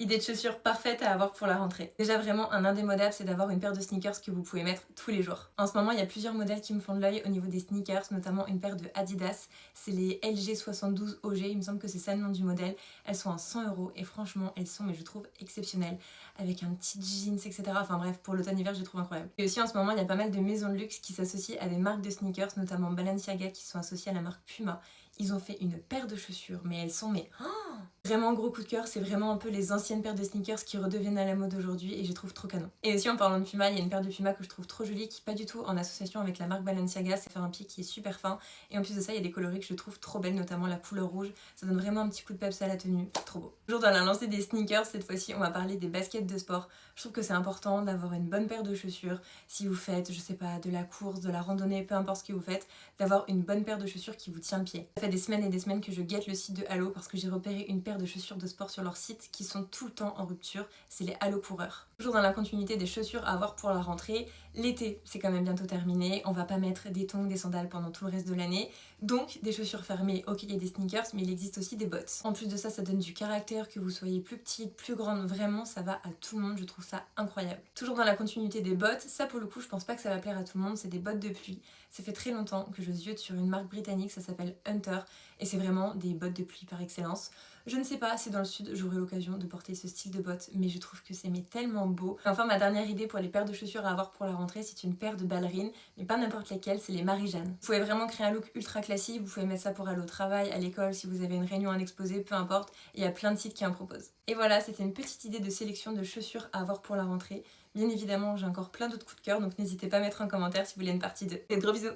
Idée de chaussures parfaite à avoir pour la rentrée. Déjà vraiment un indémodable, c'est d'avoir une paire de sneakers que vous pouvez mettre tous les jours. En ce moment, il y a plusieurs modèles qui me font de l'œil au niveau des sneakers, notamment une paire de Adidas. C'est les LG72 OG, il me semble que c'est ça le nom du modèle. Elles sont à 100 € et franchement, elles sont, mais je trouve, exceptionnelles. Avec un petit jeans, etc. Enfin bref, pour l'automne-hiver, je les trouve incroyables. Et aussi en ce moment, il y a pas mal de maisons de luxe qui s'associent à des marques de sneakers, notamment Balenciaga qui sont associées à la marque Puma. Ils ont fait une paire de chaussures, mais elles sont vraiment gros coup de cœur, c'est vraiment un peu les anciennes paires de sneakers qui redeviennent à la mode aujourd'hui et je les trouve trop canon. Et aussi en parlant de Puma, il y a une paire de Puma que je trouve trop jolie qui est pas du tout en association avec la marque Balenciaga, c'est faire un pied qui est super fin et en plus de ça il y a des coloris que je trouve trop belles, notamment la couleur rouge, ça donne vraiment un petit coup de peps à la tenue, trop beau. Toujours dans la lancée des sneakers, cette fois-ci on va parler des baskets de sport. Je trouve que c'est important d'avoir une bonne paire de chaussures si vous faites, je sais pas, de la course, de la randonnée, peu importe ce que vous faites, d'avoir une bonne paire de chaussures qui vous tient le pied. Ça fait des semaines et des semaines que je guette le site de Halo parce que j'ai repéré une paire de chaussures de sport sur leur site qui sont tout le temps en rupture, c'est les Halo coureurs. Toujours dans la continuité des chaussures à avoir pour la rentrée, l'été c'est quand même bientôt terminé, on va pas mettre des tongs, des sandales pendant tout le reste de l'année, donc des chaussures fermées, ok il y a des sneakers mais il existe aussi des bottes. En plus de ça, ça donne du caractère, que vous soyez plus petite, plus grande, vraiment ça va à tout le monde, je trouve ça incroyable. Toujours dans la continuité des bottes, ça pour le coup je pense pas que ça va plaire à tout le monde, c'est des bottes de pluie. Ça fait très longtemps que je ziote sur une marque britannique, ça s'appelle Hunter et c'est vraiment des bottes de pluie par excellence. Je ne sais pas si dans le sud j'aurai l'occasion de porter ce style de bottes, mais je trouve que c'est tellement beau. Enfin, ma dernière idée pour les paires de chaussures à avoir pour la rentrée, c'est une paire de ballerines, mais pas n'importe lesquelles, c'est les Marie-Jeanne. Vous pouvez vraiment créer un look ultra classique, vous pouvez mettre ça pour aller au travail, à l'école, si vous avez une réunion à exposer, peu importe, il y a plein de sites qui en proposent. Et voilà, c'était une petite idée de sélection de chaussures à avoir pour la rentrée. Bien évidemment, j'ai encore plein d'autres coups de cœur, donc n'hésitez pas à mettre un commentaire si vous voulez une partie 2. Et de gros bisous!